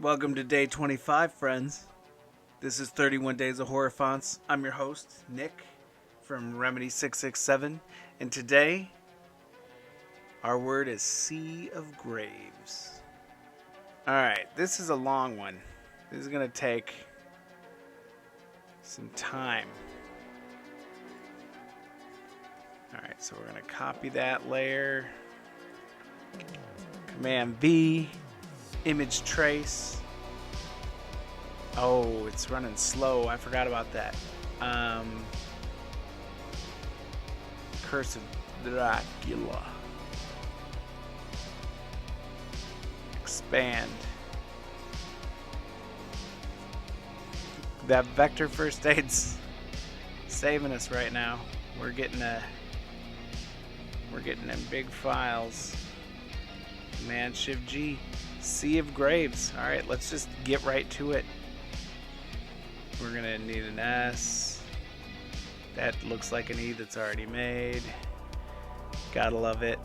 Welcome to day 25, friends. This is 31 Days of Horror Fonts. I'm your host, Nick, from Remedy 667, and today, our word is Sea of Graves. Alright, this is a long one. This is going to take some time. Alright, so we're going to copy that layer. Command V. Image trace. Oh, it's running slow. I forgot about that. Curse of Dracula. Expand. That vector first aid's saving us right now. We're getting in big files. Command Shift G. Sea of Graves. Alright, let's just get right to it. We're gonna need an S. That looks like an E that's already made. Gotta love it.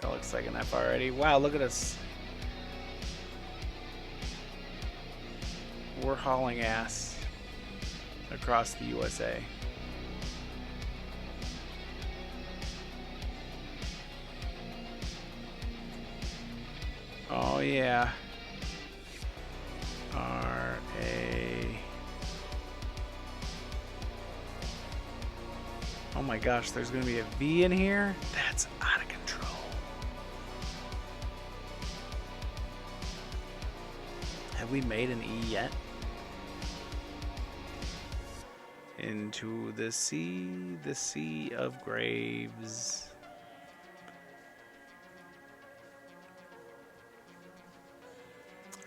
That looks like an F already. Wow, look at us. We're hauling ass across the USA. Oh yeah. R-A. Oh my gosh, there's gonna be a V in here? That's out of control. Have we made an E yet? Into the Sea of Graves.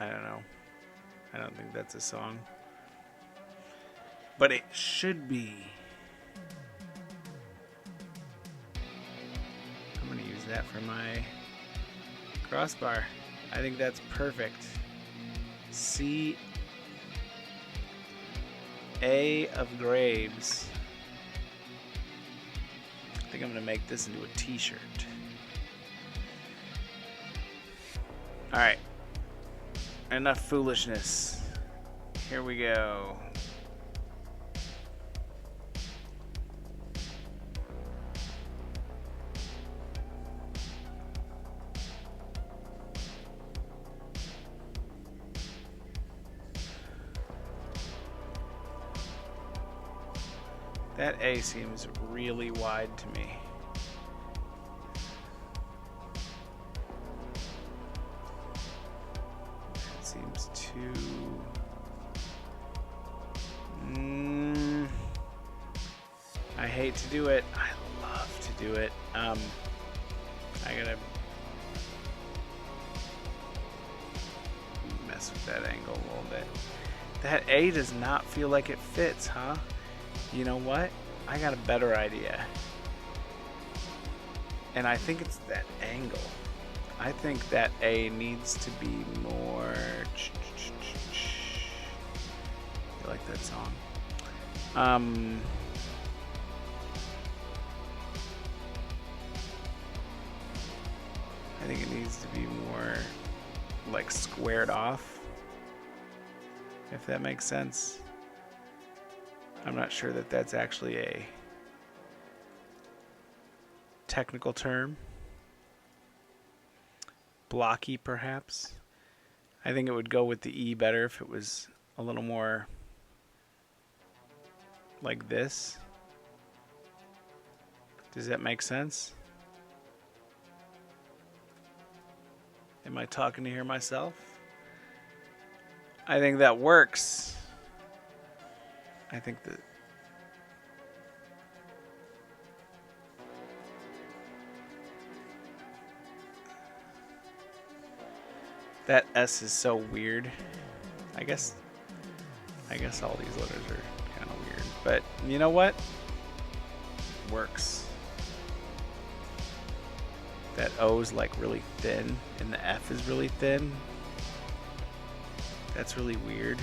I don't know. I don't think that's a song. But it should be. I'm gonna use that for my crossbar. I think that's perfect. Sea of Graves. I think I'm gonna make this into a t-shirt. Alright. Enough foolishness. Here we go. That A seems really wide to me. It seems too... I hate to do it. I love to do it. I gotta mess with that angle a little bit. That A does not feel like it fits, huh? You know what? I got a better idea. And I think it's that angle. I think that A needs to be more... You like that song? I think it needs to be more like squared off. If that makes sense. I'm not sure that that's actually a technical term. Blocky, perhaps. I think it would go with the E better if it was a little more like this. Does that make sense? Am I talking to hear myself? I think that works. I think that S is so weird. I guess all these letters are kind of weird, but you know what? Works. That O is like really thin and the F is really thin. That's really weird.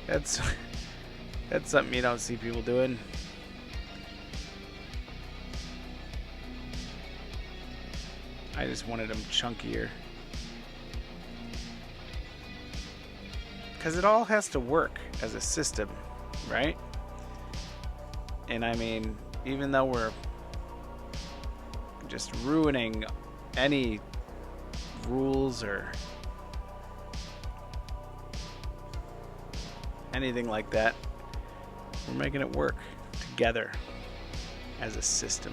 That's something you don't see people doing. I just wanted them chunkier. Because it all has to work as a system, right? And I mean, even though we're just ruining any rules or anything like that, we're making it work together as a system.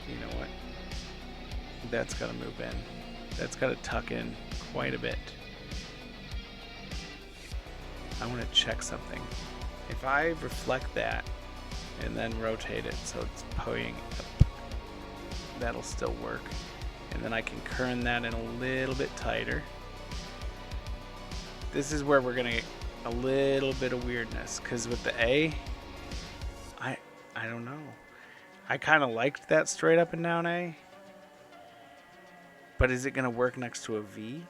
You know what? That's got to move in. That's got to tuck in quite a bit. I want to check something. If I reflect that and then rotate it so it's pulling up, that'll still work. And then I can kern that in a little bit tighter. This is where we're gonna get a little bit of weirdness, because with the A, I don't know. I kind of liked that straight up and down A, but is it gonna work next to a V?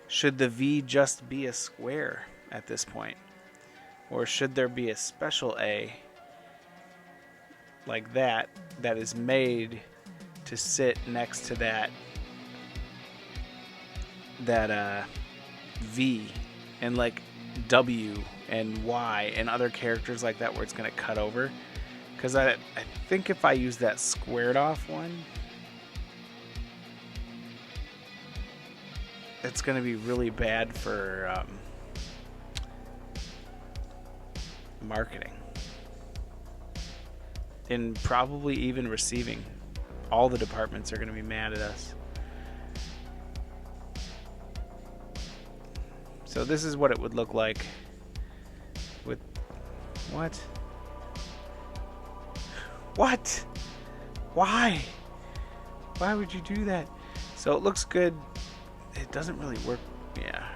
Should the V just be a square at this point? Or should there be a special A like that is made to sit next to that V, and like W and Y and other characters like that where it's going to cut over? Because I think if I use that squared off one, it's going to be really bad for marketing and probably even receiving. All the departments are going to be mad at us. So this is what it would look like with what? Why would you do that? So it looks good. It doesn't really work. Yeah,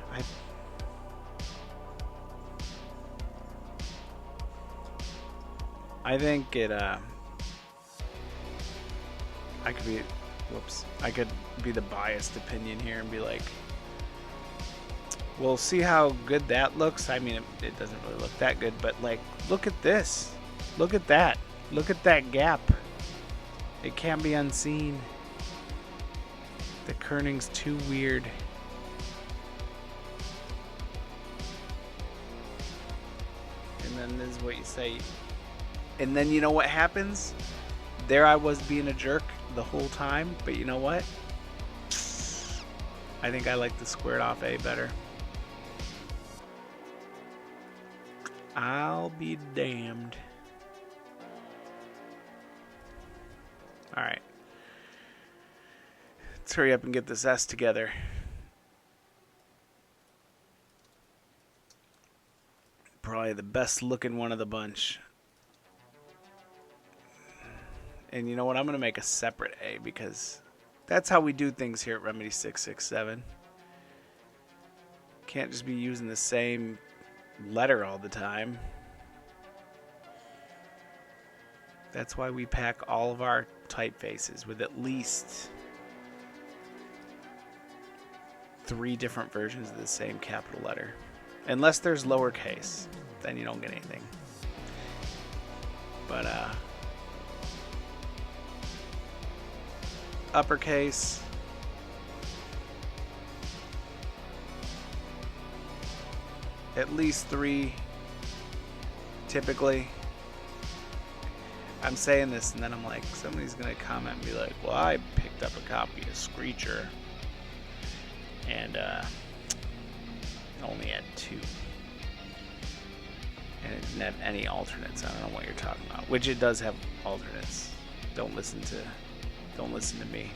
I think it I could be the biased opinion here and be like, we'll see how good that looks. I mean, it doesn't really look that good, but like, look at this. Look at that. Look at that gap. It can't be unseen. The kerning's too weird. And then this is what you say. And then you know what happens? There I was being a jerk the whole time, but you know what? I think I like the squared off A better. I'll be damned. Alright. Let's hurry up and get this S together. Probably the best looking one of the bunch. And you know what? I'm going to make a separate A because that's how we do things here at Remedy 667. Can't just be using the same letter all the time. That's why we pack all of our typefaces with at least 3 different versions of the same capital letter. Unless there's lowercase, then you don't get anything. But uppercase, at least 3 typically. I'm saying this and then I'm like, somebody's gonna comment and be like, well, I picked up a copy of Screecher and only had 2 and it didn't have any alternates. I don't know what you're talking about. Which it does have alternates. Don't listen to me.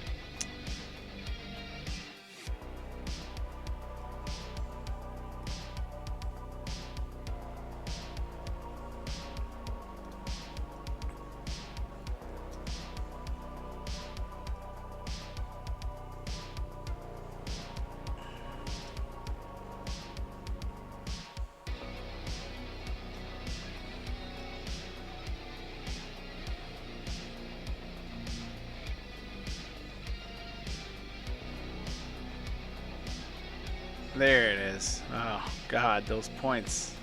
There it is. Oh, God, those points.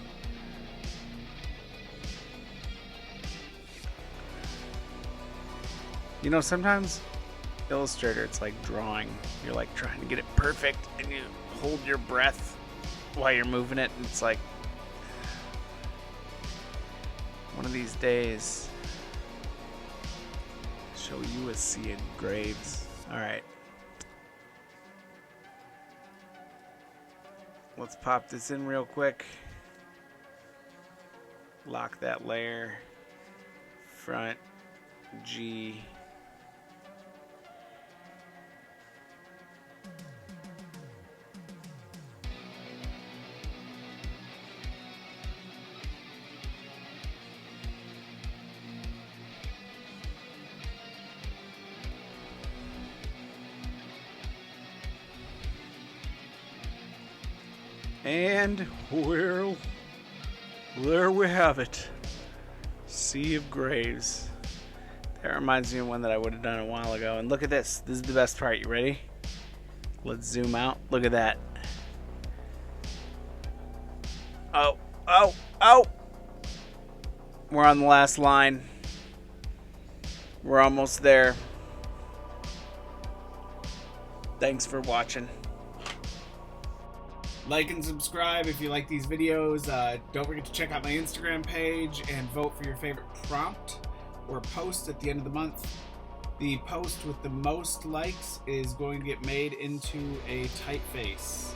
You know, sometimes Illustrator, it's like drawing. You're like trying to get it perfect, and you hold your breath while you're moving it, and it's like one of these days. Show you a sea of graves. All right. Let's pop this in real quick. Lock that layer. Front G. And, well, there we have it. Sea of Graves. That reminds me of one that I would have done a while ago. And look at this. This is the best part. You ready? Let's zoom out. Look at that. Oh, oh, oh! We're on the last line. We're almost there. Thanks for watching. Like and subscribe if you like these videos. Don't forget to check out my Instagram page and vote for your favorite prompt or post at the end of the month. The post with the most likes is going to get made into a typeface,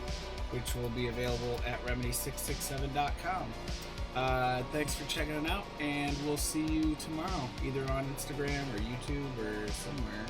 which will be available at remedy667.com. Thanks for checking it out, and we'll see you tomorrow, either on Instagram or YouTube or somewhere.